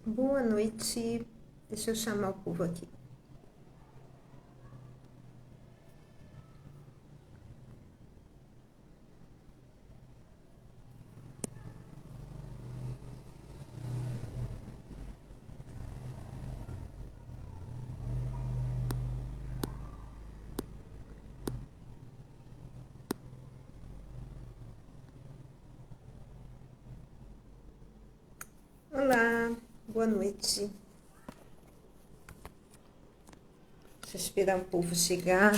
Boa noite. Deixa eu chamar o povo aqui. Olá, boa noite. Deixa eu esperar o povo chegar.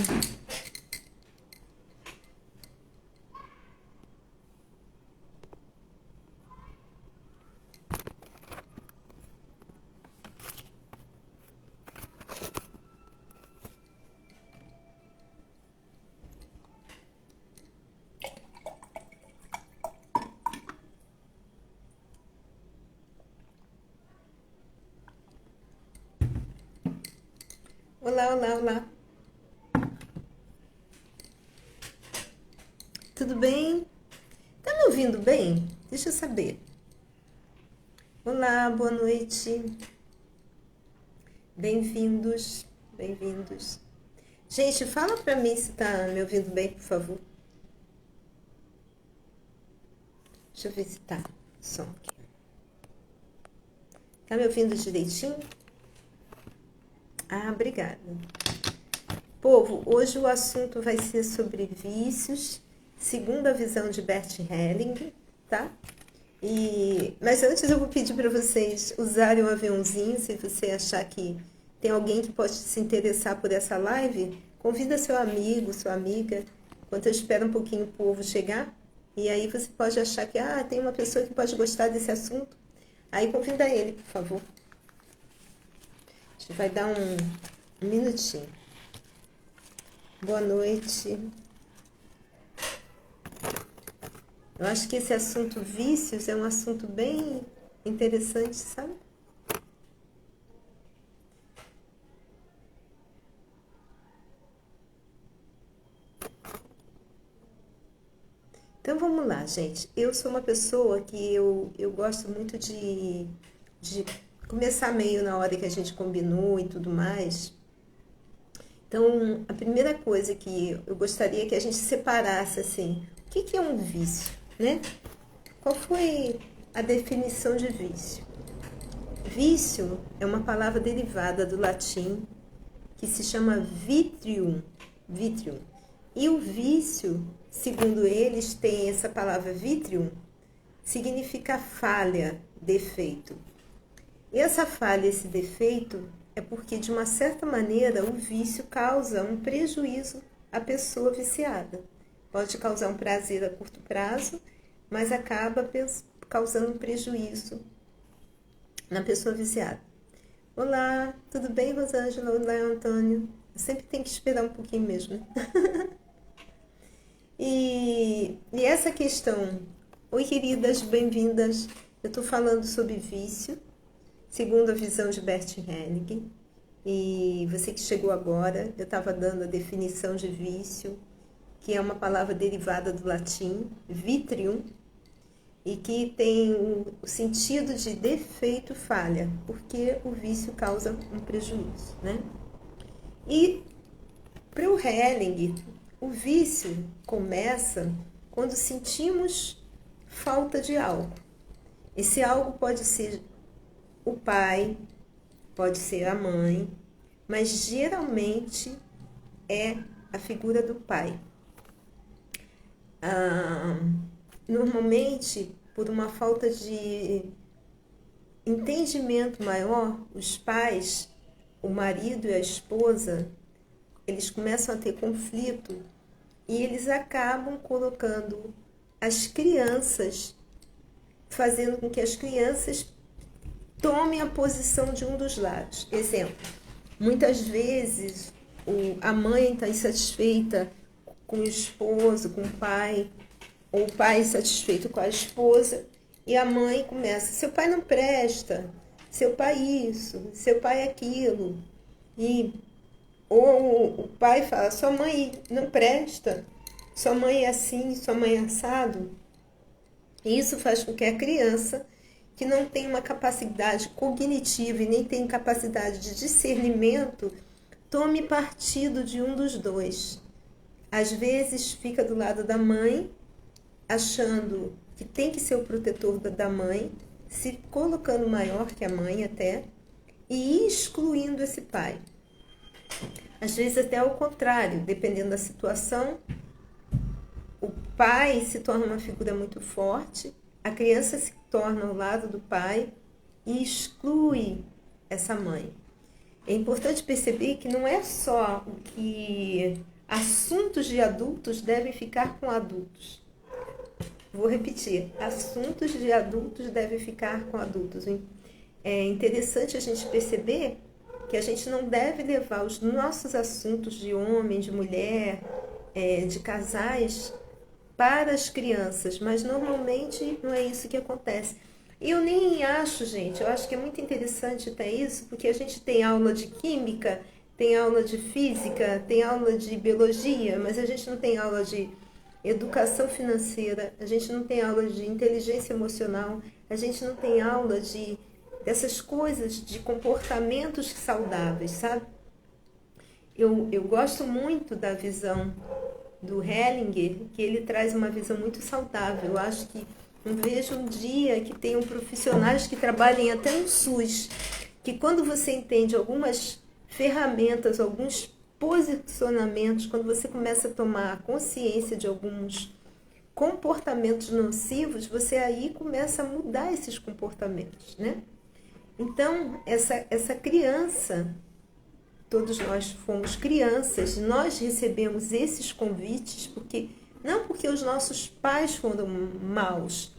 Olá, olá, olá. Tudo bem? Tá me ouvindo bem? Deixa eu saber. Olá, boa noite. Bem-vindos, bem-vindos. Gente, fala pra mim se tá me ouvindo bem, por favor. Deixa eu ver se tá. Som aqui. Tá me ouvindo direitinho? Ah, obrigada. Povo, hoje o assunto vai ser sobre vícios, segundo a visão de Bert Helling, tá? Mas antes eu vou pedir para vocês usarem um aviãozinho, se você achar que tem alguém que pode se interessar por essa live, convida seu amigo, sua amiga, enquanto eu espero um pouquinho o povo chegar, e aí você pode achar que tem uma pessoa que pode gostar desse assunto, aí convida ele, por favor. A gente vai dar um minutinho. Boa noite. Eu acho que esse assunto vícios é um assunto bem interessante, sabe? Então vamos lá, gente. Eu sou uma pessoa que eu gosto muito de começar meio na hora que a gente combinou e tudo mais. Então, a primeira coisa que eu gostaria que a gente separasse, assim, o que é um vício, né? Qual foi a definição de vício? Vício é uma palavra derivada do latim que se chama vitrium, vitrium. E o vício, segundo eles, tem essa palavra vitrium, significa falha, defeito. E essa falha, esse defeito, é porque, de uma certa maneira, o vício causa um prejuízo à pessoa viciada. Pode causar um prazer a curto prazo, mas acaba causando um prejuízo na pessoa viciada. Olá, tudo bem, Rosângela? Olá, Antônio. Eu sempre tenho que esperar um pouquinho mesmo, né? E essa questão... Oi, queridas, bem-vindas. Eu estou falando sobre vício, segundo a visão de Bert Helling. E você que chegou agora, eu estava dando a definição de vício, que é uma palavra derivada do latim, vitrium, e que tem o sentido de defeito, falha, porque o vício causa um prejuízo, né? E para o Helling, o vício começa quando sentimos falta de algo. Esse algo pode ser o pai, pode ser a mãe, mas geralmente é a figura do pai. Normalmente, por uma falta de entendimento maior, os pais, o marido e a esposa, eles começam a ter conflito e eles acabam colocando as crianças, fazendo com que as crianças tomem a posição de um dos lados. Exemplo, muitas vezes a mãe está insatisfeita com o esposo, com o pai, ou o pai insatisfeito com a esposa, e a mãe começa, seu pai não presta, seu pai isso, seu pai aquilo. Ou o pai fala, sua mãe não presta, sua mãe é assim, sua mãe é assado. E isso faz com que a criança, que não tem uma capacidade cognitiva e nem tem capacidade de discernimento, tome partido de um dos dois. Às vezes fica do lado da mãe, achando que tem que ser o protetor da mãe, se colocando maior que a mãe até, e excluindo esse pai. Às vezes até ao contrário, dependendo da situação, o pai se torna uma figura muito forte, a criança se torna ao lado do pai e exclui essa mãe. É importante perceber que não é só o que assuntos de adultos devem ficar com adultos. Vou repetir, assuntos de adultos devem ficar com adultos. É interessante a gente perceber que a gente não deve levar os nossos assuntos de homem, de mulher, de casais para as crianças, mas normalmente não é isso que acontece. E eu nem acho, gente, eu acho que é muito interessante até isso, porque a gente tem aula de química, tem aula de física, tem aula de biologia, mas a gente não tem aula de educação financeira, a gente não tem aula de inteligência emocional, a gente não tem aula dessas coisas, de comportamentos saudáveis, sabe? Eu gosto muito da visão do Hellinger, que ele traz uma visão muito saudável. Eu acho que não vejo um dia que tenham profissionais que trabalhem até no SUS, que quando você entende algumas ferramentas, alguns posicionamentos, quando você começa a tomar consciência de alguns comportamentos nocivos, você aí começa a mudar esses comportamentos, né? Então, essa criança, todos nós fomos crianças, nós recebemos esses convites não porque os nossos pais foram maus,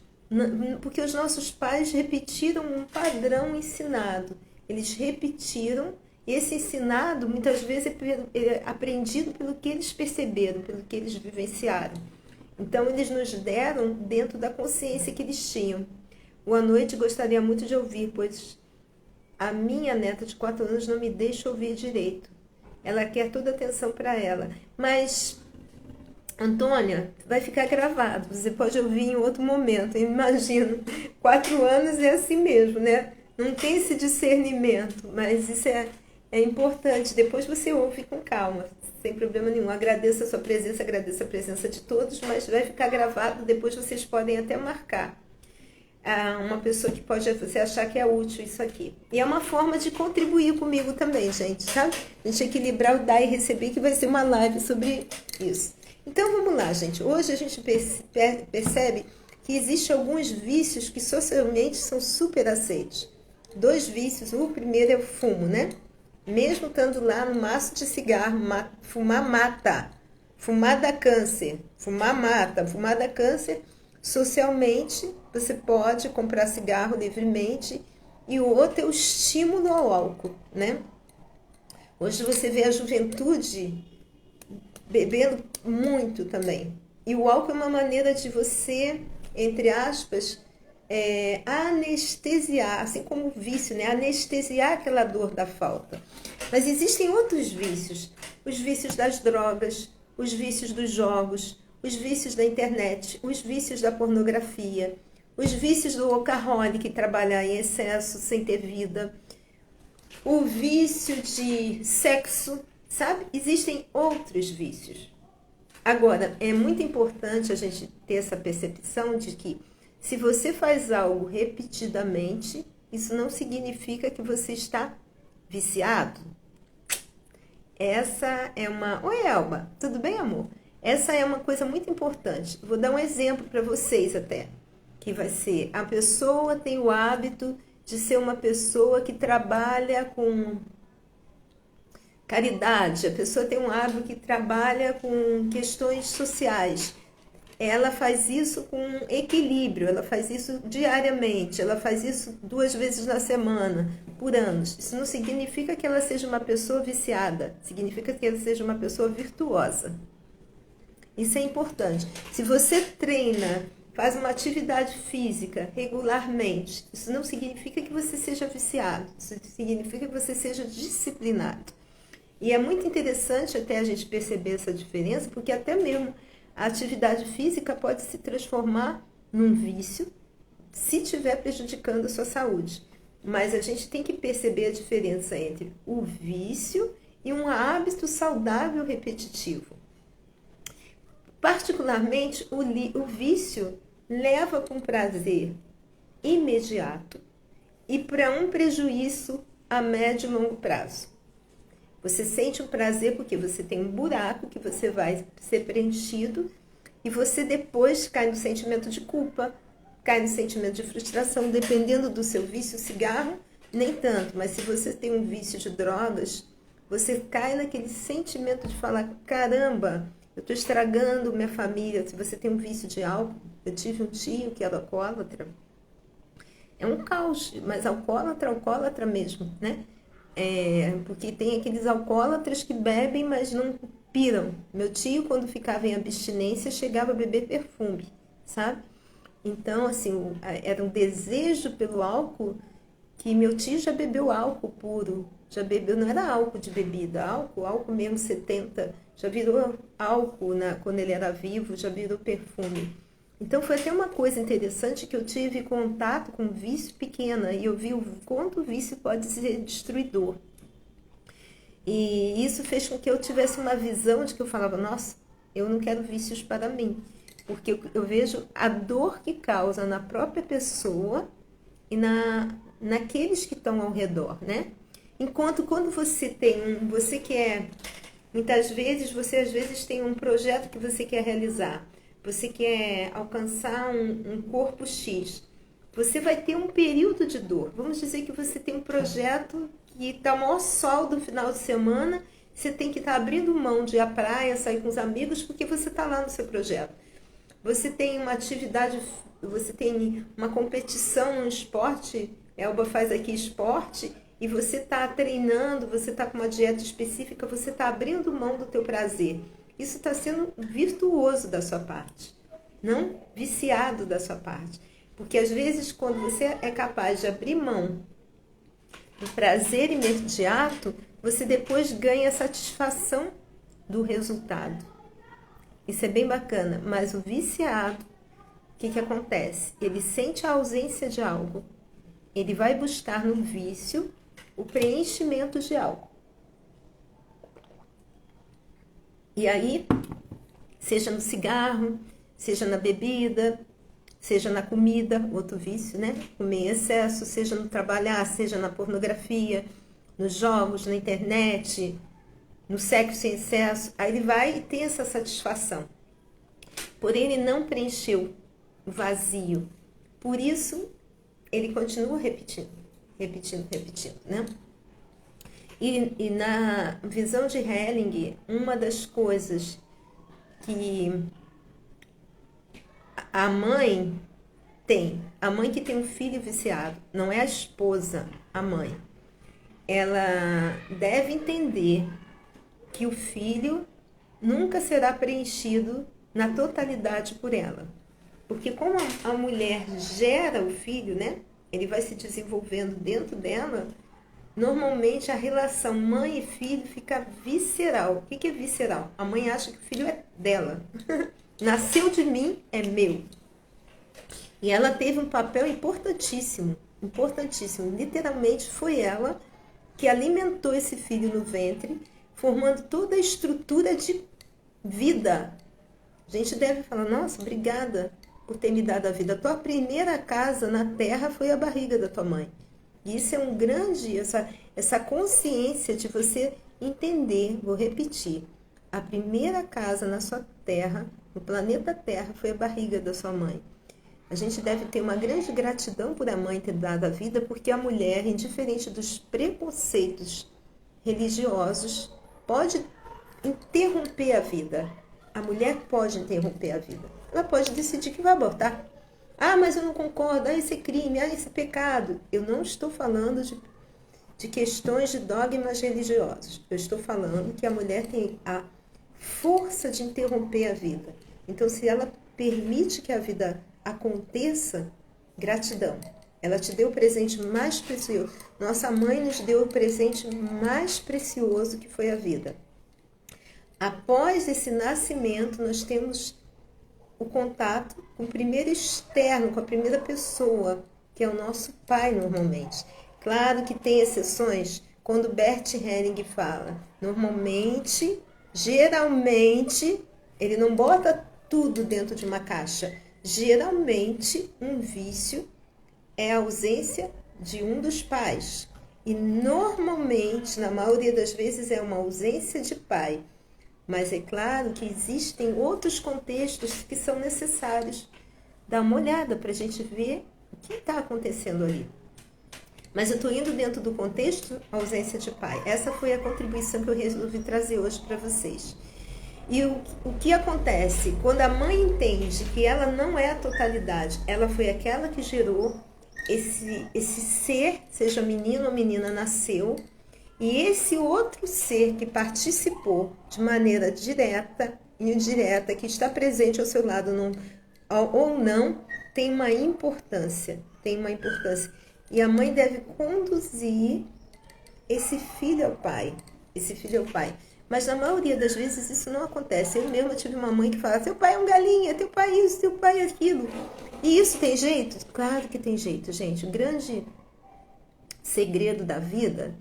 porque os nossos pais repetiram um padrão ensinado. Eles repetiram, e esse ensinado muitas vezes é aprendido pelo que eles perceberam, pelo que eles vivenciaram. Então, eles nos deram dentro da consciência que eles tinham. Boa noite, gostaria muito de ouvir, pois a minha neta de 4 anos não me deixa ouvir direito. Ela quer toda a atenção para ela. Mas, Antônia, vai ficar gravado. Você pode ouvir em outro momento. Eu imagino. 4 anos é assim mesmo, né? Não tem esse discernimento. Mas isso é importante. Depois você ouve com calma. Sem problema nenhum. Agradeço a sua presença, agradeço a presença de todos. Mas vai ficar gravado. Depois vocês podem até marcar. Uma pessoa que pode você achar que é útil isso aqui. E é uma forma de contribuir comigo também, gente, tá? A gente equilibrar o dar e receber, que vai ser uma live sobre isso. Então, vamos lá, gente. Hoje a gente percebe que existem alguns vícios que socialmente são super aceitos. 2 vícios. O primeiro é o fumo, né? Mesmo estando lá no maço de cigarro, fumar mata. Fumar dá câncer. Fumar mata. Fumar dá câncer. Socialmente, você pode comprar cigarro livremente, e o outro é o estímulo ao álcool, né? Hoje você vê a juventude bebendo muito também. E o álcool é uma maneira de você, entre aspas, anestesiar, assim como o vício, né? Anestesiar aquela dor da falta. Mas existem outros vícios. Os vícios das drogas, os vícios dos jogos, os vícios da internet, os vícios da pornografia, os vícios do workaholic, trabalhar em excesso sem ter vida, o vício de sexo, sabe? Existem outros vícios. Agora, é muito importante a gente ter essa percepção de que se você faz algo repetidamente, isso não significa que você está viciado. Essa é uma... Oi, Elba, tudo bem, amor? Essa é uma coisa muito importante. Vou dar um exemplo para vocês até, que vai ser, a pessoa tem o hábito de ser uma pessoa que trabalha com caridade, a pessoa tem um hábito que trabalha com questões sociais. Ela faz isso com equilíbrio, ela faz isso diariamente, ela faz isso 2 vezes na semana, por anos. Isso não significa que ela seja uma pessoa viciada, significa que ela seja uma pessoa virtuosa. Isso é importante. Se você treina, faz uma atividade física regularmente, isso não significa que você seja viciado, isso significa que você seja disciplinado. E é muito interessante até a gente perceber essa diferença, porque até mesmo a atividade física pode se transformar num vício, se estiver prejudicando a sua saúde. Mas a gente tem que perceber a diferença entre o vício e um hábito saudável repetitivo. Particularmente, o vício leva para um prazer imediato e para um prejuízo a médio e longo prazo. Você sente um prazer porque você tem um buraco que você vai ser preenchido e você depois cai no sentimento de culpa, cai no sentimento de frustração, dependendo do seu vício. Cigarro, nem tanto, mas se você tem um vício de drogas, você cai naquele sentimento de falar, caramba, eu estou estragando minha família. Se você tem um vício de álcool, eu tive um tio que era alcoólatra, é um caos, mas alcoólatra mesmo, né? Porque tem aqueles alcoólatras que bebem, mas não piram. Meu tio, quando ficava em abstinência, chegava a beber perfume, sabe? Então, assim, era um desejo pelo álcool que meu tio já bebeu álcool puro, já bebeu, não era álcool de bebida, álcool mesmo 70, já virou álcool quando ele era vivo, já virou perfume. Então foi até uma coisa interessante que eu tive contato com vício pequena e eu vi o quanto o vício pode ser destruidor. E isso fez com que eu tivesse uma visão de que eu falava, nossa, eu não quero vícios para mim. Porque eu vejo a dor que causa na própria pessoa e naqueles que estão ao redor, né? Enquanto quando você muitas vezes, você às vezes tem um projeto que você quer realizar, você quer alcançar um corpo X, você vai ter um período de dor. Vamos dizer que você tem um projeto que está o maior sol do final de semana, você tem que estar abrindo mão de ir à praia, sair com os amigos, porque você está lá no seu projeto. Você tem uma atividade, você tem uma competição, um esporte, Elba faz aqui esporte, e você está treinando, você está com uma dieta específica, você está abrindo mão do teu prazer. Isso está sendo virtuoso da sua parte, não viciado da sua parte. Porque às vezes quando você é capaz de abrir mão do prazer imediato, você depois ganha a satisfação do resultado. Isso é bem bacana, mas o viciado, o que acontece? Ele sente a ausência de algo, ele vai buscar no vício o preenchimento de algo. E aí, seja no cigarro, seja na bebida, seja na comida, outro vício, né? Comer em excesso, seja no trabalhar, seja na pornografia, nos jogos, na internet, no sexo em excesso, aí ele vai ter essa satisfação. Porém, ele não preencheu o vazio. Por isso, ele continua repetindo, né? E na visão de Helling, uma das coisas que a mãe que tem um filho viciado, não é a esposa, a mãe, ela deve entender que o filho nunca será preenchido na totalidade por ela. Porque como a mulher gera o filho, né? Ele vai se desenvolvendo dentro dela. Normalmente a relação mãe e filho fica visceral. O que é visceral? A mãe acha que o filho é dela. Nasceu de mim, é meu. E ela teve um papel importantíssimo. Literalmente foi ela que alimentou esse filho no ventre, formando toda a estrutura de vida. A gente deve falar, nossa, obrigada por ter me dado a vida. A tua primeira casa na terra foi a barriga da tua mãe. E isso é um grande, essa consciência de você entender, vou repetir, a primeira casa na sua terra, no planeta Terra, foi a barriga da sua mãe. A gente deve ter uma grande gratidão por a mãe ter dado a vida, porque a mulher, indiferente dos preconceitos religiosos, pode interromper a vida. A mulher pode interromper a vida. Ela pode decidir que vai abortar. Ah, mas eu não concordo. Ah, esse é crime. Ah, esse é pecado. Eu não estou falando de questões de dogmas religiosos. Eu estou falando que a mulher tem a força de interromper a vida. Então, se ela permite que a vida aconteça, gratidão. Ela te deu o presente mais precioso. Nossa mãe nos deu o presente mais precioso, que foi a vida. Após esse nascimento, nós temos o contato com o primeiro externo, com a primeira pessoa, que é o nosso pai normalmente. Claro que tem exceções, quando Bert Helling fala, normalmente, geralmente, ele não bota tudo dentro de uma caixa. Geralmente, um vício é a ausência de um dos pais. E normalmente, na maioria das vezes, é uma ausência de pai. Mas é claro que existem outros contextos que são necessários. Dá uma olhada para a gente ver o que está acontecendo ali. Mas eu estou indo dentro do contexto ausência de pai. Essa foi a contribuição que eu resolvi trazer hoje para vocês. E o que acontece? Quando a mãe entende que ela não é a totalidade, ela foi aquela que gerou esse ser, seja menino ou menina, nasceu, e esse outro ser que participou de maneira direta e indireta, que está presente ao seu lado ou não, tem uma importância. E a mãe deve conduzir esse filho ao pai. Mas na maioria das vezes isso não acontece. Eu mesma tive uma mãe que falava, teu pai é um galinha, teu pai é isso, teu pai é aquilo. E isso tem jeito? Claro que tem jeito, gente. O grande segredo da vida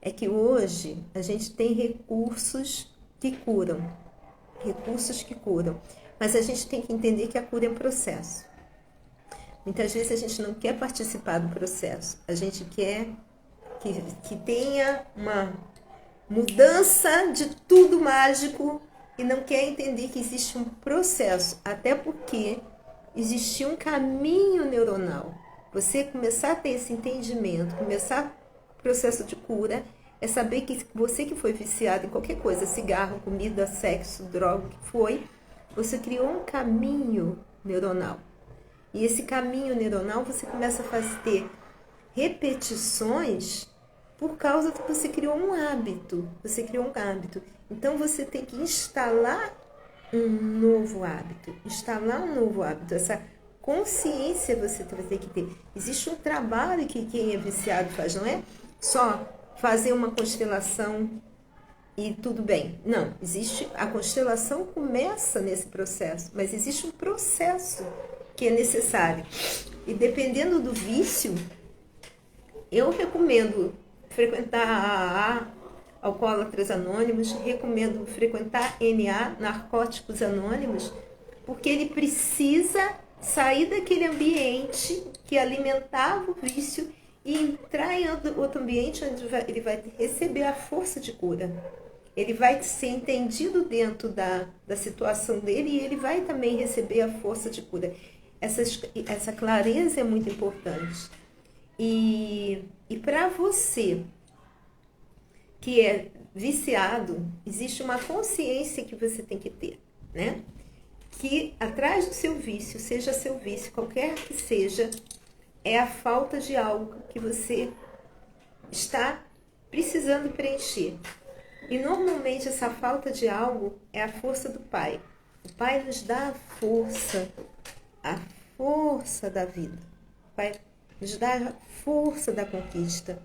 é que hoje a gente tem recursos que curam. Mas a gente tem que entender que a cura é um processo. Muitas vezes a gente não quer participar do processo. A gente quer que tenha uma mudança de tudo mágico e não quer entender que existe um processo. Até porque existe um caminho neuronal. Você começar a ter esse entendimento, começar o processo de cura, é saber que você que foi viciado em qualquer coisa, cigarro, comida, sexo, droga, o que foi, você criou um caminho neuronal. E esse caminho neuronal você começa a ter repetições por causa que você criou um hábito. Então você tem que instalar um novo hábito. Essa consciência você vai ter que ter. Existe um trabalho que quem é viciado faz, não é só fazer uma constelação e tudo bem. Não, a constelação começa nesse processo, mas existe um processo que é necessário. E dependendo do vício, eu recomendo frequentar AA, Alcoólatras Anônimos, recomendo frequentar NA, Narcóticos Anônimos, porque ele precisa sair daquele ambiente que alimentava o vício e entrar em outro ambiente onde ele vai receber a força de cura. Ele vai ser entendido dentro da situação dele e ele vai também receber a força de cura. Essa clareza é muito importante. E para você que é viciado, existe uma consciência que você tem que ter, né? Que atrás do seu vício, seja seu vício, qualquer que seja, é a falta de algo que você está precisando preencher. E normalmente essa falta de algo é a força do Pai. O Pai nos dá a força da vida. O Pai nos dá a força da conquista,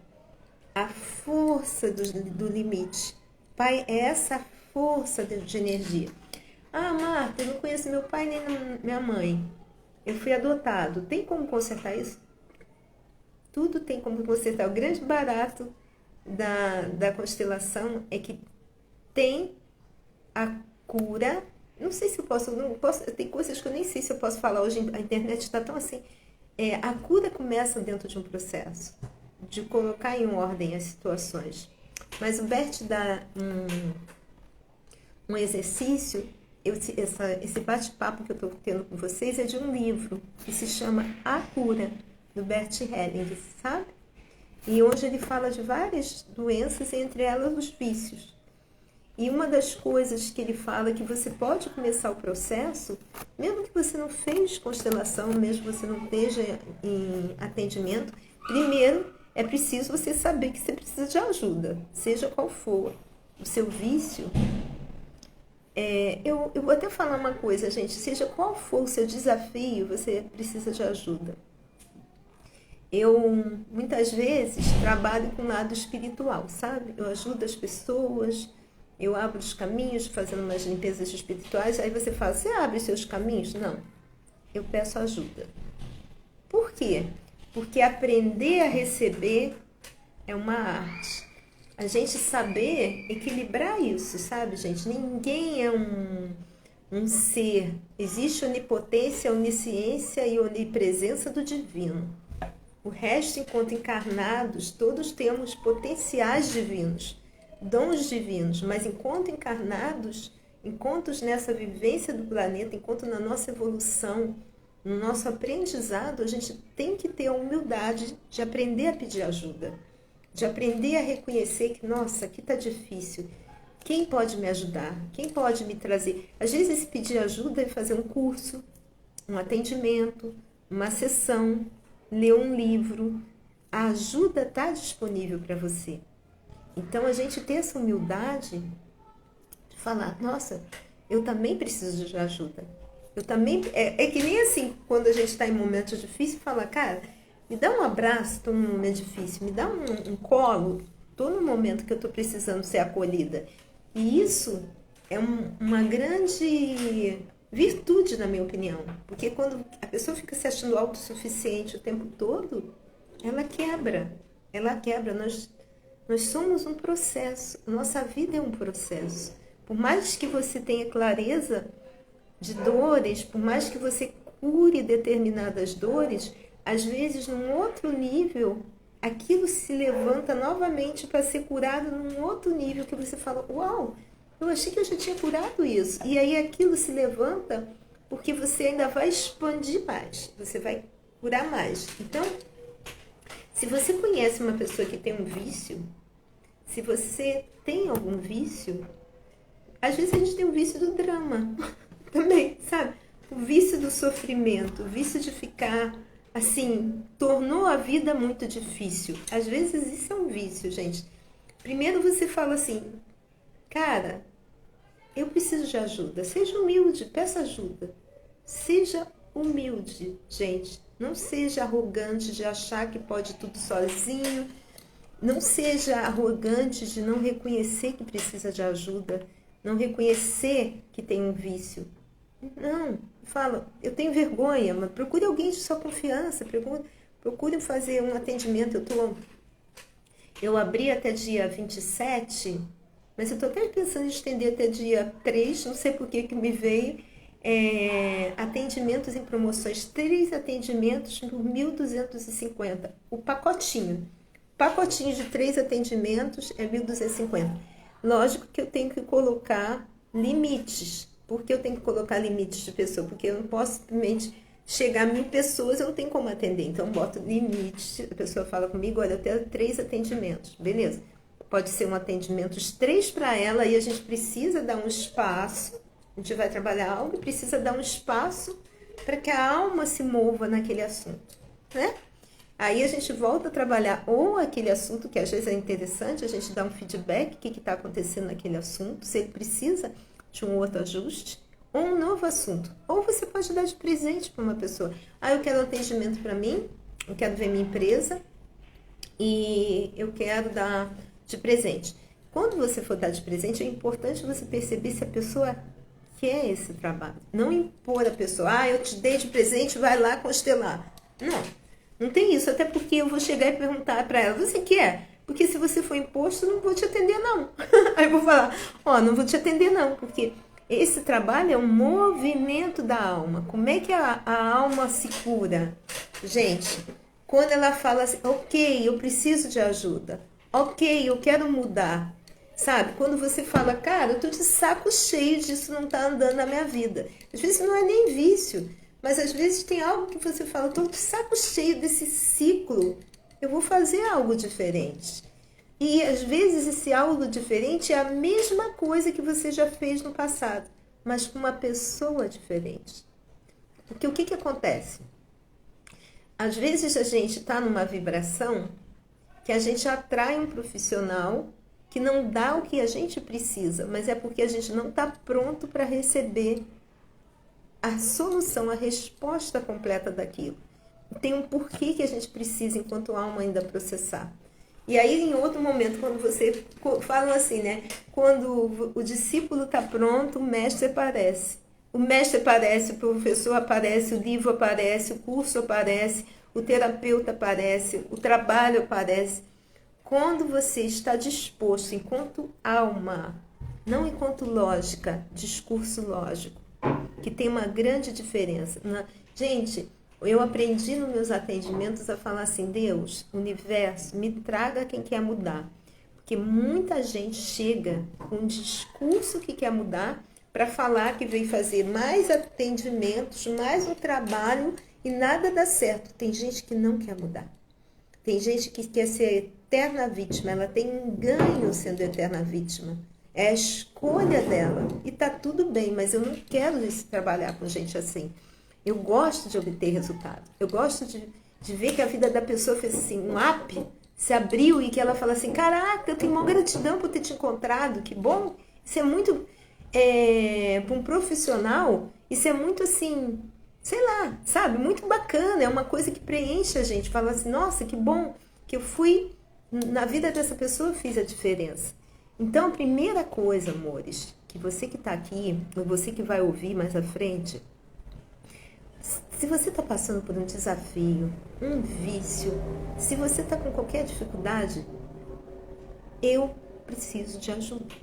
a força do limite. O Pai é essa força de energia. Ah, Marta, eu não conheço meu pai nem minha mãe. Eu fui adotado. Tem como consertar isso? Tudo tem como consertar. O grande barato da constelação é que tem a cura. Não sei se eu posso, tem coisas que eu nem sei se eu posso falar hoje. A internet está tão assim. A cura começa dentro de um processo de colocar em ordem as situações. Mas o Bert dá um exercício. Esse bate-papo que eu estou tendo com vocês é de um livro que se chama A Cura, do Bert Helling, sabe? E onde ele fala de várias doenças, entre elas os vícios. E uma das coisas que ele fala é que você pode começar o processo, mesmo que você não fez constelação, mesmo que você não esteja em atendimento, primeiro é preciso você saber que você precisa de ajuda, seja qual for o seu vício. Eu vou até falar uma coisa, gente, seja qual for o seu desafio, você precisa de ajuda. Eu, muitas vezes, trabalho com o lado espiritual, sabe? Eu ajudo as pessoas, eu abro os caminhos fazendo umas limpezas espirituais, aí você fala, você abre os seus caminhos? Não, eu peço ajuda. Por quê? Porque aprender a receber é uma arte. A gente saber equilibrar isso, sabe, gente? Ninguém é um ser. Existe onipotência, onisciência e onipresença do divino. O resto, enquanto encarnados, todos temos potenciais divinos, dons divinos, mas enquanto encarnados, enquanto nessa vivência do planeta, enquanto na nossa evolução, no nosso aprendizado, a gente tem que ter a humildade de aprender a pedir ajuda, de aprender a reconhecer que, nossa, aqui está difícil. Quem pode me ajudar? Quem pode me trazer? Às vezes, esse pedir ajuda é fazer um curso, um atendimento, uma sessão, ler um livro. A ajuda está disponível para você. Então, a gente ter essa humildade de falar, nossa, eu também preciso de ajuda. Eu também... É que nem assim, quando a gente está em momentos difíceis, fala, cara, me dá um abraço, estou num momento difícil, me dá um colo, estou num momento que eu estou precisando ser acolhida. E isso é uma grande virtude, na minha opinião. Porque quando a pessoa fica se achando autossuficiente o tempo todo, ela quebra. Ela quebra. Nós somos um processo. Nossa vida é um processo. Por mais que você tenha clareza de dores, por mais que você cure determinadas dores, às vezes, num outro nível, aquilo se levanta novamente para ser curado num outro nível que você fala, uau, eu achei que eu já tinha curado isso. E aí aquilo se levanta porque você ainda vai expandir mais, você vai curar mais. Então, se você conhece uma pessoa que tem um vício, se você tem algum vício, às vezes a gente tem o vício do drama também, sabe? O vício do sofrimento, o vício de ficar... assim, tornou a vida muito difícil. Às vezes isso é um vício, gente. Primeiro você fala assim, cara, eu preciso de ajuda. Seja humilde, peça ajuda. Seja humilde, gente. Não seja arrogante de achar que pode tudo sozinho. Não seja arrogante de não reconhecer que precisa de ajuda. Não reconhecer que tem um vício. Não, fala, eu tenho vergonha, mas procure alguém de sua confiança, procure fazer um atendimento. Eu abri até dia 27, mas eu estou até pensando em estender até dia 3, não sei por que me veio, atendimentos em promoções, 3 atendimentos por 1.250, o pacotinho de 3 atendimentos é 1.250. Lógico que eu tenho que colocar limites. Por que eu tenho que colocar limites de pessoa? Porque eu não posso simplesmente chegar a 1.000 pessoas, eu não tenho como atender. Então, eu boto limites. A pessoa fala comigo, olha, eu tenho 3 atendimentos. Beleza. Pode ser um atendimento, os 3 para ela, e a gente precisa dar um espaço. A gente vai trabalhar algo e precisa dar um espaço para que a alma se mova naquele assunto, né? Aí a gente volta a trabalhar ou aquele assunto que às vezes é interessante, a gente dá um feedback, o que está acontecendo naquele assunto, se ele precisa de um outro ajuste, ou um novo assunto. Ou você pode dar de presente para uma pessoa. Eu quero um atendimento para mim, eu quero ver minha empresa e eu quero dar de presente. Quando você for dar de presente, é importante você perceber se a pessoa quer esse trabalho. Não impor a pessoa, eu te dei de presente, vai lá constelar. Não tem isso, até porque eu vou chegar e perguntar para ela, você quer? Porque se você for imposto, eu não vou te atender, não. Aí eu vou falar, não vou te atender, não, porque esse trabalho é um movimento da alma. Como é que a alma se cura? Gente, quando ela fala assim, ok, eu preciso de ajuda, ok, eu quero mudar, sabe? Quando você fala, cara, eu tô de saco cheio disso, não tá andando na minha vida. Às vezes não é nem vício, mas às vezes tem algo que você fala, eu tô de saco cheio desse ciclo, eu vou fazer algo diferente. E às vezes esse algo diferente é a mesma coisa que você já fez no passado, mas com uma pessoa diferente. Porque o que acontece? Às vezes a gente está numa vibração que a gente atrai um profissional que não dá o que a gente precisa, mas é porque a gente não está pronto para receber a solução, a resposta completa daquilo. Tem um porquê que a gente precisa, enquanto alma, ainda processar. E aí, em outro momento, quando você fala assim, né? Quando o discípulo está pronto, o mestre aparece. O mestre aparece, o professor aparece, o livro aparece, o curso aparece, o terapeuta aparece, o trabalho aparece. Quando você está disposto, enquanto alma, não enquanto lógica, discurso lógico, que tem uma grande diferença. Gente, eu aprendi nos meus atendimentos a falar assim, Deus, universo, me traga quem quer mudar. Porque muita gente chega com um discurso que quer mudar para falar que veio fazer mais atendimentos, mais um trabalho e nada dá certo. Tem gente que não quer mudar. Tem gente que quer ser eterna vítima, ela tem um ganho sendo eterna vítima. É a escolha dela. E tá tudo bem, mas eu não quero trabalhar com gente assim. Eu gosto de obter resultado. Eu gosto de ver que a vida da pessoa fez assim, um up, se abriu e que ela fala assim, caraca, eu tenho uma gratidão por ter te encontrado, que bom. Isso é muito, para um profissional, isso é muito assim, sei lá, sabe? Muito bacana, é uma coisa que preenche a gente. Fala assim, nossa, que bom que eu fui, na vida dessa pessoa eu fiz a diferença. Então, a primeira coisa, amores, que você que está aqui, ou você que vai ouvir mais à frente, se você está passando por um desafio, um vício, se você está com qualquer dificuldade, eu preciso de ajuda.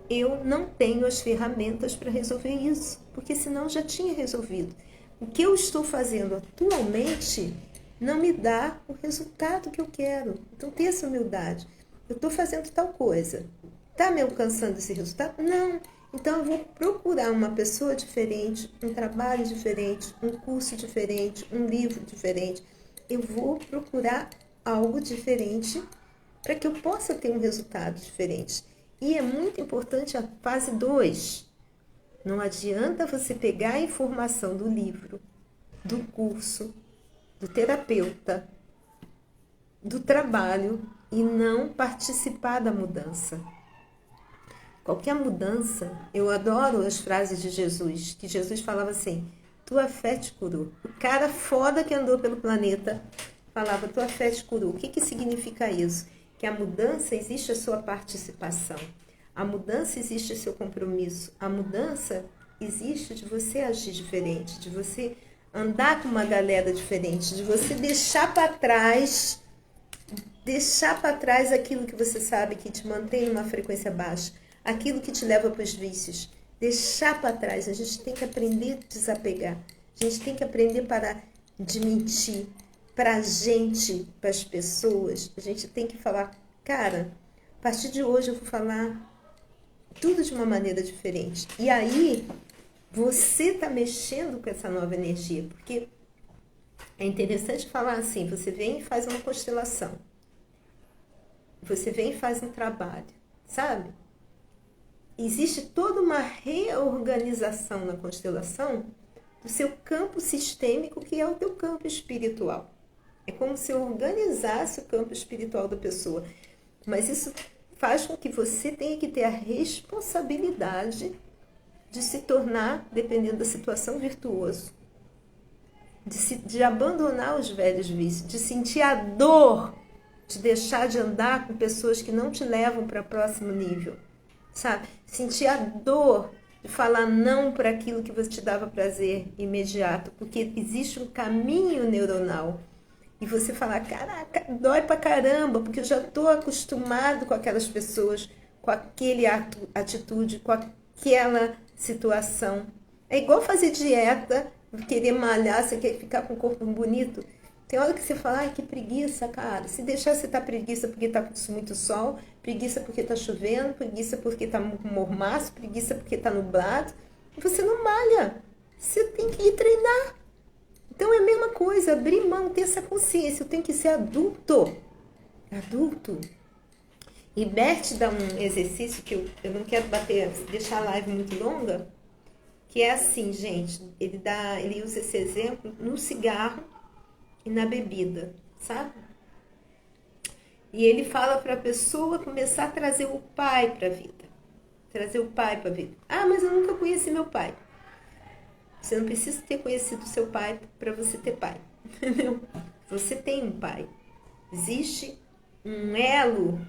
Eu não tenho as ferramentas para resolver isso, porque senão já tinha resolvido. O que eu estou fazendo atualmente não me dá o resultado que eu quero. Então, tenha essa humildade. Eu estou fazendo tal coisa. Está me alcançando esse resultado? Não. Então, eu vou procurar uma pessoa diferente, um trabalho diferente, um curso diferente, um livro diferente. Eu vou procurar algo diferente para que eu possa ter um resultado diferente. E é muito importante a fase 2. Não adianta você pegar a informação do livro, do curso, do terapeuta, do trabalho e não participar da mudança. Qualquer mudança, eu adoro as frases de Jesus, que Jesus falava assim, tua fé te curou. O cara foda que andou pelo planeta falava, tua fé te curou. O que significa isso? Que a mudança existe a sua participação. A mudança existe o seu compromisso. A mudança existe de você agir diferente, de você andar com uma galera diferente, de você deixar para trás aquilo que você sabe que te mantém numa frequência baixa, aquilo que te leva para os vícios. Deixar para trás. A gente tem que aprender a desapegar. A gente tem que aprender a parar de mentir para a gente, para as pessoas. A gente tem que falar, cara, a partir de hoje eu vou falar tudo de uma maneira diferente. E aí, você está mexendo com essa nova energia, porque é interessante falar assim, você vem e faz uma constelação. Você vem e faz um trabalho, sabe? Existe toda uma reorganização na constelação do seu campo sistêmico, que é o teu campo espiritual. É como se organizasse o campo espiritual da pessoa. Mas isso faz com que você tenha que ter a responsabilidade de se tornar, dependendo da situação, virtuoso. De abandonar os velhos vícios, de sentir a dor, de deixar de andar com pessoas que não te levam para o próximo nível. Sabe? Sentir a dor de falar não para aquilo que te dava prazer imediato, porque existe um caminho neuronal. E você falar, caraca, dói pra caramba, porque eu já estou acostumado com aquelas pessoas, com aquele atitude, com aquela situação. É igual fazer dieta, querer malhar, você quer ficar com o corpo bonito. Tem hora que você fala, ai, que preguiça, cara. Se deixar você tá preguiça porque tá com muito sol, preguiça porque tá chovendo, preguiça porque tá com mormaço, preguiça porque tá nublado. E você não malha. Você tem que ir treinar. Então é a mesma coisa, abrir mão, ter essa consciência. Eu tenho que ser adulto. Adulto. E Bert dá um exercício que eu não quero deixar a live muito longa, que é assim, gente. Ele usa esse exemplo no cigarro e na bebida, sabe? E ele fala para a pessoa começar a trazer o pai para a vida. Trazer o pai para a vida. Ah, mas eu nunca conheci meu pai. Você não precisa ter conhecido seu pai para você ter pai, entendeu? Você tem um pai. Existe um elo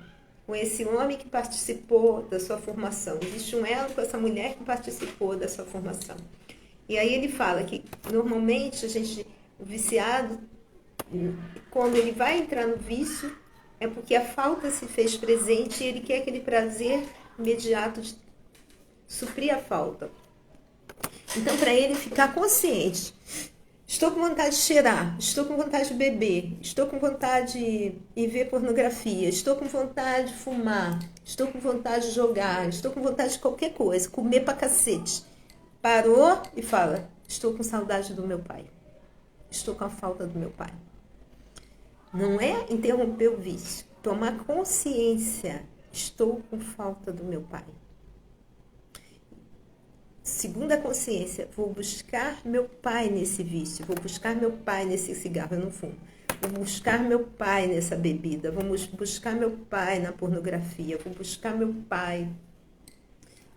com esse homem que participou da sua formação. Existe um elo com essa mulher que participou da sua formação. E aí ele fala que normalmente o viciado, quando ele vai entrar no vício, é porque a falta se fez presente e ele quer aquele prazer imediato de suprir a falta. Então, para ele ficar consciente, estou com vontade de cheirar, estou com vontade de beber, estou com vontade de ir ver pornografia, estou com vontade de fumar, estou com vontade de jogar, estou com vontade de qualquer coisa, comer pra cacete. Parou e fala, estou com saudade do meu pai, estou com a falta do meu pai. Não é interromper o vício, tomar consciência, estou com falta do meu pai. Segunda consciência, vou buscar meu pai nesse vício, vou buscar meu pai nesse cigarro, eu não fumo. Vou buscar meu pai nessa bebida, vamos buscar meu pai na pornografia, vou buscar meu pai.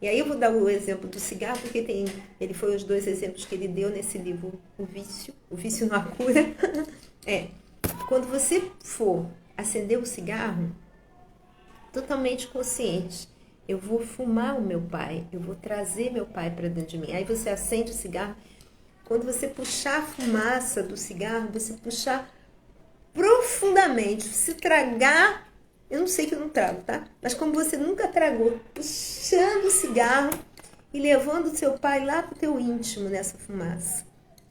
E aí eu vou dar o exemplo do cigarro, porque ele foi os 2 exemplos que ele deu nesse livro, o vício não há cura. Quando você for acender o cigarro, totalmente consciente, eu vou fumar o meu pai, eu vou trazer meu pai para dentro de mim. Aí você acende o cigarro. Quando você puxar a fumaça do cigarro, você puxar profundamente, se tragar, eu não sei que eu não trago, tá? Mas como você nunca tragou, puxando o cigarro e levando o seu pai lá pro teu íntimo nessa fumaça.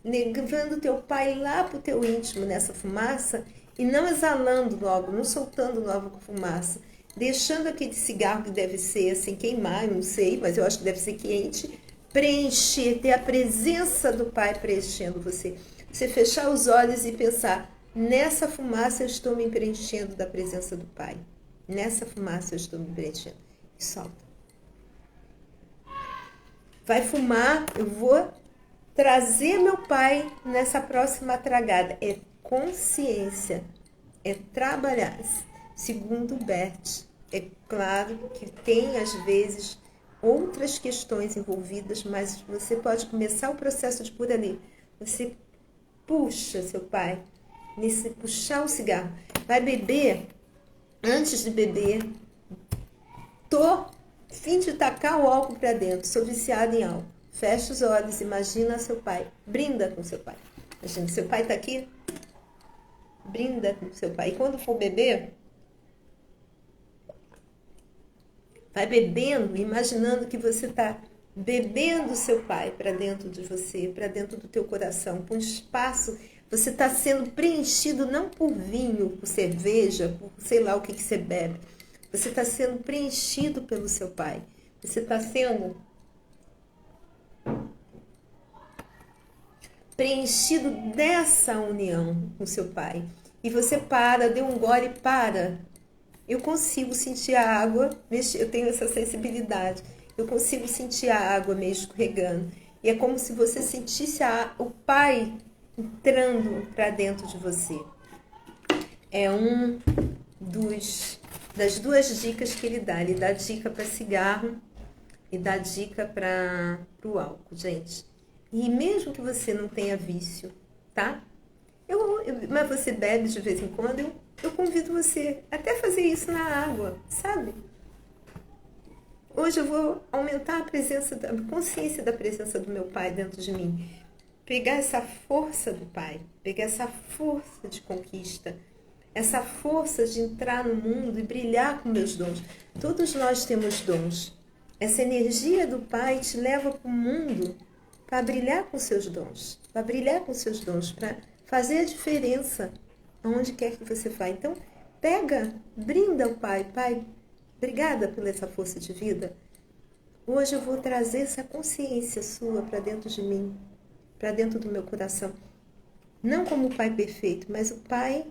Levando o teu pai lá pro teu íntimo nessa fumaça e não exalando logo, não soltando logo a fumaça. Deixando aquele cigarro que deve ser assim, queimar, eu não sei, mas eu acho que deve ser quente, preencher, ter a presença do Pai preenchendo você. Você fechar os olhos e pensar, nessa fumaça eu estou me preenchendo da presença do Pai. Nessa fumaça eu estou me preenchendo. E solta. Vai fumar, eu vou trazer meu Pai nessa próxima tragada. É consciência, é trabalhar. Segundo Bert, é claro que tem, às vezes, outras questões envolvidas, mas você pode começar o processo de por ali. Você puxa seu pai, nesse puxar o cigarro. Vai beber, antes de beber, fim de tacar o álcool para dentro, sou viciada em álcool. Fecha os olhos, imagina seu pai, brinda com seu pai. Imagina, seu pai está aqui, brinda com seu pai. E quando for beber, vai bebendo, imaginando que você está bebendo seu pai para dentro de você, para dentro do teu coração, com espaço. Você está sendo preenchido não por vinho, por cerveja, por sei lá o que você bebe. Você está sendo preenchido pelo seu pai. Você está sendo preenchido dessa união com seu pai. E você para, deu um gole e para. Eu consigo sentir a água, eu tenho essa sensibilidade. Eu consigo sentir a água meio escorregando. E é como se você sentisse o Pai entrando para dentro de você. É das 2 dicas que ele dá. Ele dá dica para cigarro e dá dica para o álcool, gente. E mesmo que você não tenha vício, tá? Mas você bebe de vez em quando, eu convido você até fazer isso na água, sabe? Hoje eu vou aumentar a consciência da presença do meu pai dentro de mim. Pegar essa força do pai, pegar essa força de conquista, essa força de entrar no mundo e brilhar com meus dons. Todos nós temos dons. Essa energia do pai te leva para o mundo para brilhar com seus dons, para fazer a diferença aonde quer que você vá. Então, brinda o Pai. Pai, obrigada por essa força de vida. Hoje eu vou trazer essa consciência sua para dentro de mim, para dentro do meu coração. Não como o Pai perfeito, mas o Pai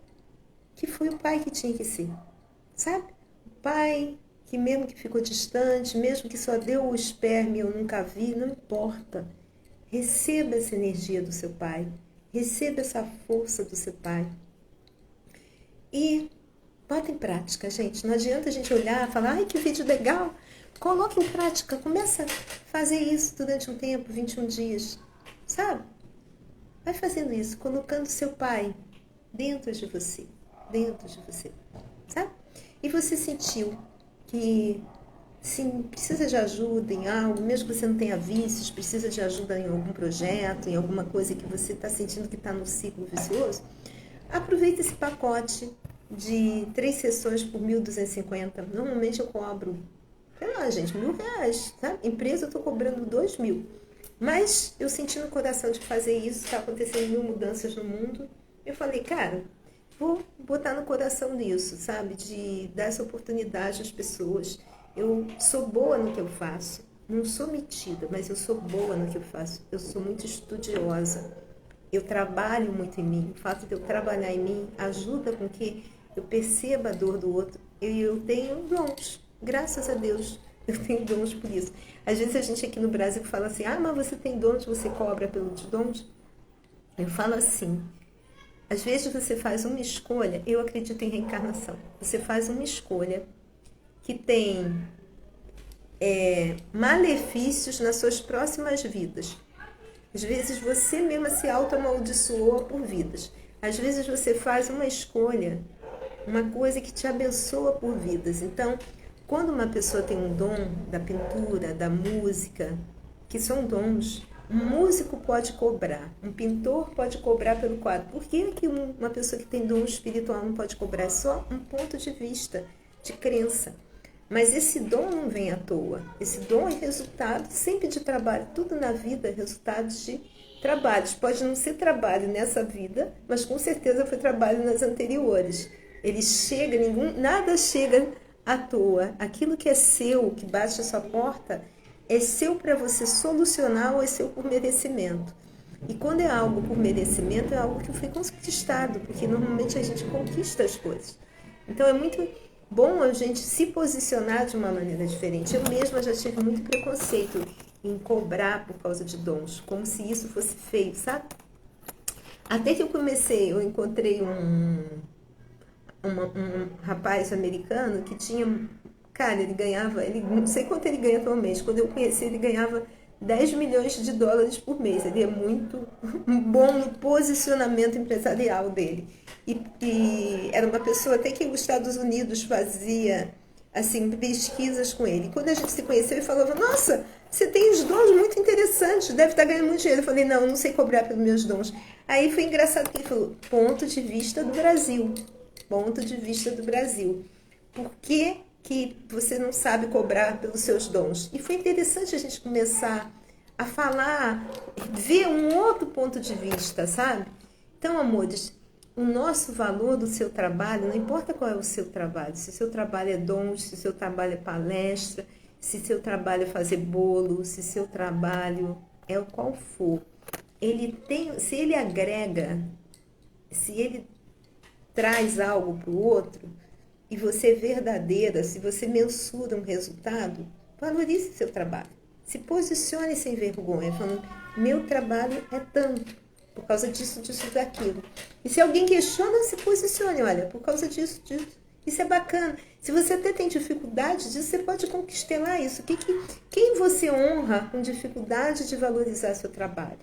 que foi o Pai que tinha que ser. Sabe? O Pai que mesmo que ficou distante, mesmo que só deu o esperma e eu nunca vi, não importa. Receba essa energia do seu Pai. Receba essa força do seu Pai. E bota em prática, gente. Não adianta a gente olhar e falar, ai, que vídeo legal. Coloque em prática. Começa a fazer isso durante um tempo, 21 dias. Sabe? Vai fazendo isso, colocando seu Pai dentro de você. Sabe? e você sentiu que sim, precisa de ajuda em algo, mesmo que você não tenha vícios, precisa de ajuda em algum projeto, em alguma coisa que você está sentindo que está no ciclo vicioso, aproveita esse pacote de 3 sessões por 1.250. Normalmente eu cobro, sei lá, gente, R$ 1.000, tá? Empresa eu estou cobrando 2.000. Mas eu senti no coração de fazer isso, está acontecendo 1.000 mudanças no mundo. Eu falei, cara, vou botar no coração nisso, sabe? De dar essa oportunidade às pessoas. Eu sou boa no que eu faço. Não sou metida, mas eu sou boa no que eu faço. Eu sou muito estudiosa. Eu trabalho muito em mim. O fato de eu trabalhar em mim ajuda com que eu perceba a dor do outro. Eu tenho dons, graças a Deus. Eu tenho dons por isso. Às vezes a gente aqui no Brasil fala assim, ah, mas você tem dons, você cobra pelos dons. Eu falo assim, às vezes você faz uma escolha, eu acredito em reencarnação. Você faz uma escolha que tem malefícios nas suas próximas vidas. Às vezes você mesma se auto-amaldiçoa por vidas. Às vezes você faz uma escolha, uma coisa que te abençoa por vidas. Então, quando uma pessoa tem um dom da pintura, da música, que são dons, um músico pode cobrar, um pintor pode cobrar pelo quadro. Por que uma pessoa que tem dom espiritual não pode cobrar? É só um ponto de vista, de crença. Mas esse dom não vem à toa. Esse dom é resultado sempre de trabalho. Tudo na vida é resultado de trabalhos. Pode não ser trabalho nessa vida, mas com certeza foi trabalho nas anteriores. Ele chega, nada chega à toa. Aquilo que é seu, que bate a sua porta, é seu para você solucionar ou é seu por merecimento. E quando é algo por merecimento, é algo que foi conquistado, porque normalmente a gente conquista as coisas. Então é muito bom a gente se posicionar de uma maneira diferente. Eu mesma já tive muito preconceito em cobrar por causa de dons, como se isso fosse feio, sabe? Até que eu encontrei um rapaz americano que tinha, cara, não sei quanto ele ganha atualmente, quando eu conheci ele ganhava $10 milhões por mês, ele é muito bom no posicionamento empresarial dele. E era uma pessoa até que os Estados Unidos fazia assim, pesquisas com ele. Quando a gente se conheceu, ele falava, nossa, você tem os dons muito interessantes, deve estar ganhando muito dinheiro. Eu falei, não sei cobrar pelos meus dons. Aí foi engraçado que ele falou, ponto de vista do Brasil. Ponto de vista do Brasil. Por que você não sabe cobrar pelos seus dons? E foi interessante a gente começar a falar, ver um outro ponto de vista, sabe? Então, amores, o nosso valor do seu trabalho, não importa qual é o seu trabalho, se o seu trabalho é dons, se o seu trabalho é palestra, se o seu trabalho é fazer bolo, se o seu trabalho é o qual for, se ele agrega, se ele traz algo para o outro, e você é verdadeira, se você mensura um resultado, valorize seu trabalho. Se posicione sem vergonha, falando, meu trabalho é tanto, por causa disso, disso, daquilo. E se alguém questiona, se posicione, olha, por causa disso, disso. Isso é bacana. Se você até tem dificuldade disso, você pode conquistar isso. Quem você honra com dificuldade de valorizar seu trabalho?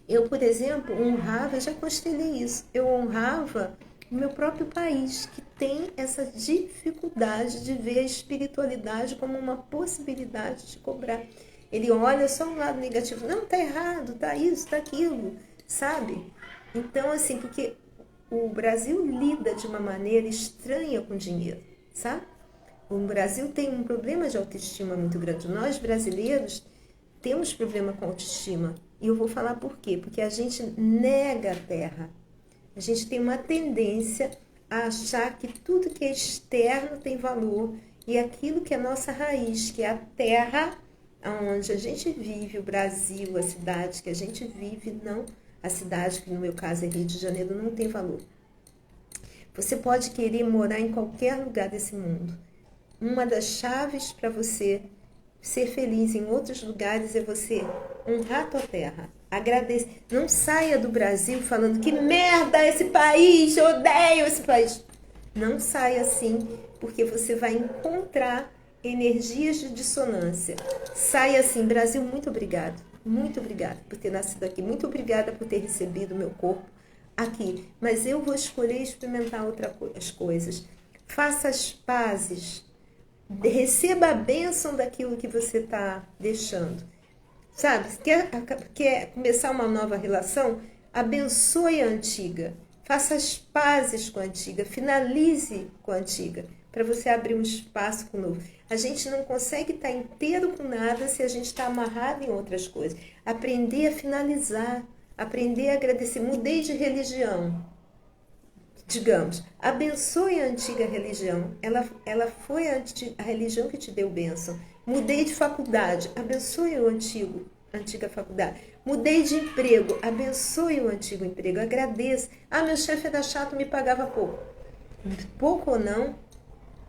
Eu, por exemplo, honrava, já constelei isso, eu honrava o meu próprio país, que tem essa dificuldade de ver a espiritualidade como uma possibilidade de cobrar. Ele olha só um lado negativo, não, tá errado, tá isso, tá aquilo, sabe? Então, assim, porque o Brasil lida de uma maneira estranha com dinheiro, sabe? O Brasil tem um problema de autoestima muito grande. Nós, brasileiros, temos problema com autoestima. E eu vou falar por quê? Porque a gente nega a terra. A gente tem uma tendência a achar que tudo que é externo tem valor e aquilo que é nossa raiz, que é a terra onde a gente vive, o Brasil, a cidade que a gente vive, não a cidade, que no meu caso é Rio de Janeiro, não tem valor. Você pode querer morar em qualquer lugar desse mundo. Uma das chaves para você ser feliz em outros lugares é você honrar a tua terra. Agradecer. Não saia do Brasil falando que merda esse país, eu odeio esse país. Não saia assim, porque você vai encontrar energias de dissonância. Saia assim, Brasil, muito obrigado. Muito obrigada por ter nascido aqui. Muito obrigada por ter recebido meu corpo aqui. Mas eu vou escolher experimentar outras coisas. Faça as pazes. Receba a bênção daquilo que você está deixando. Sabe? Quer começar uma nova relação? Abençoe a antiga. Faça as pazes com a antiga. Finalize com a antiga. Para você abrir um espaço com o novo. A gente não consegue estar inteiro com nada se a gente está amarrado em outras coisas. Aprender a finalizar. Aprender a agradecer. Mudei de religião. Digamos, abençoe a antiga religião. Ela foi a religião que te deu bênção. Mudei de faculdade. Abençoe a antiga faculdade. Mudei de emprego. Abençoe o antigo emprego. Agradeça. Ah, meu chefe era chato, me pagava pouco. Pouco ou não,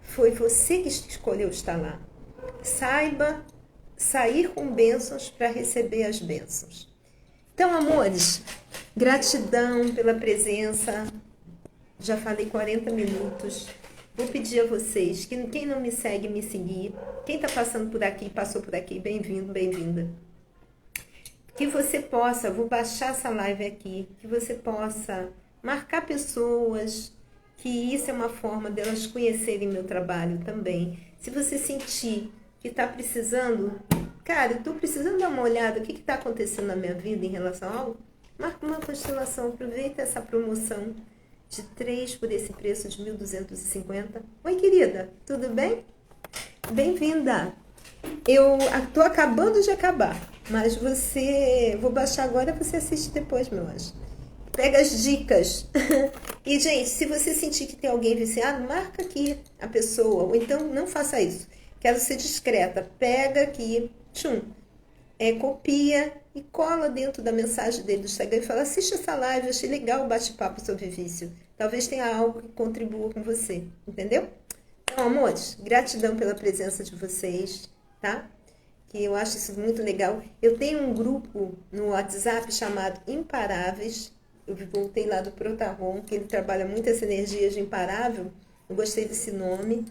foi você que escolheu estar lá. Saiba sair com bênçãos para receber as bênçãos. Então, amores, gratidão pela presença. Já falei 40 minutos. Vou pedir a vocês que quem não me segue, me seguir. Quem está passando por aqui, passou por aqui, bem-vindo, bem-vinda. Que você possa, vou baixar essa live aqui, que você possa marcar pessoas, que isso é uma forma delas conhecerem meu trabalho também. Se você sentir que está precisando, cara, eu estou precisando dar uma olhada, o que está acontecendo na minha vida em relação a algo, marca uma constelação, aproveita essa promoção de 3 por esse preço de 1.250. Oi, querida, tudo bem? Bem-vinda. Eu estou acabando de acabar, mas vou baixar agora, você assiste depois, meu anjo. Pega as dicas. E, gente, se você sentir que tem alguém viciado, marca aqui a pessoa, ou então não faça isso. Quero ser discreta. Pega aqui, copia e cola dentro da mensagem dele do Instagram e fala: assiste essa live, achei legal o bate-papo sobre vício. Talvez tenha algo que contribua com você, entendeu? Então, amores, gratidão pela presença de vocês, tá? Que eu acho isso muito legal. Eu tenho um grupo no WhatsApp chamado Imparáveis. Eu voltei lá do Protarron, que ele trabalha muito essa energia de imparável. Eu gostei desse nome.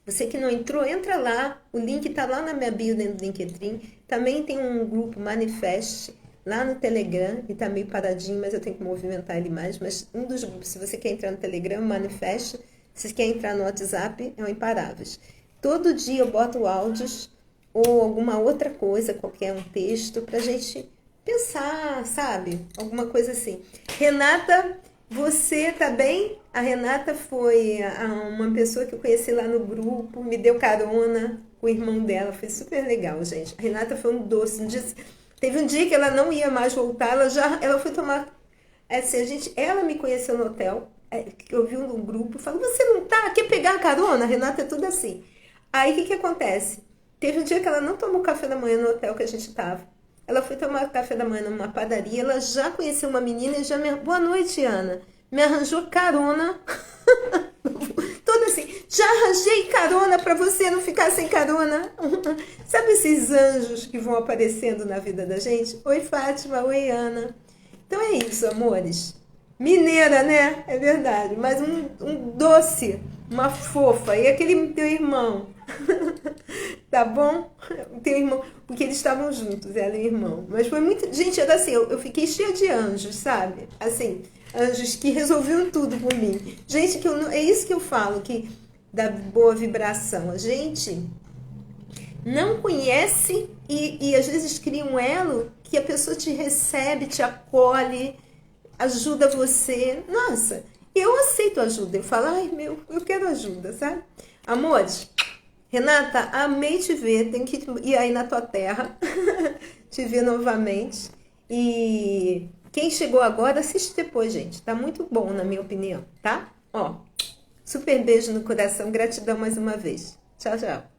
Você que não entrou, entra lá. O link está lá na minha bio dentro do LinkedIn. Também tem um grupo Manifest lá no Telegram, que está meio paradinho, mas eu tenho que movimentar ele mais. Mas um dos grupos, se você quer entrar no Telegram, Manifest. Se você quer entrar no WhatsApp, é o Imparáveis. Todo dia eu boto áudios ou alguma outra coisa, qualquer um texto, para a gente pensar, sabe? Alguma coisa assim. Renata, você tá bem? A Renata foi uma pessoa que eu conheci lá no grupo, me deu carona com o irmão dela, foi super legal, gente. A Renata foi um doce. Teve um dia que ela não ia mais voltar, ela foi tomar... Assim, ela me conheceu no hotel, que eu vi no grupo, falou: você não tá? Quer pegar a carona? A Renata é tudo assim. Aí, o que acontece? Teve um dia que ela não tomou café da manhã no hotel que a gente tava. Ela foi tomar café da manhã numa padaria, ela já conheceu uma menina e já me... Boa noite, Ana. Me arranjou carona. Toda assim, já arranjei carona para você não ficar sem carona. Sabe esses anjos que vão aparecendo na vida da gente? Oi, Fátima. Oi, Ana. Então é isso, amores. Mineira, né? É verdade. Mas um doce, uma fofa. E aquele teu irmão. Tá bom? Teu irmão, porque eles estavam juntos, ela e o irmão. Mas foi muito... Gente, era assim, eu fiquei cheia de anjos, sabe? Assim, anjos que resolviam tudo por mim. Gente, é isso que eu falo, que da boa vibração. A gente não conhece e às vezes cria um elo que a pessoa te recebe, te acolhe, ajuda você. Nossa, eu aceito ajuda. Eu falo: ai, eu quero ajuda, sabe? Amores, Renata, amei te ver. Tenho que ir aí na tua terra te ver novamente. E quem chegou agora, assiste depois, gente. Tá muito bom, na minha opinião, tá? Ó, super beijo no coração. Gratidão mais uma vez. Tchau, tchau.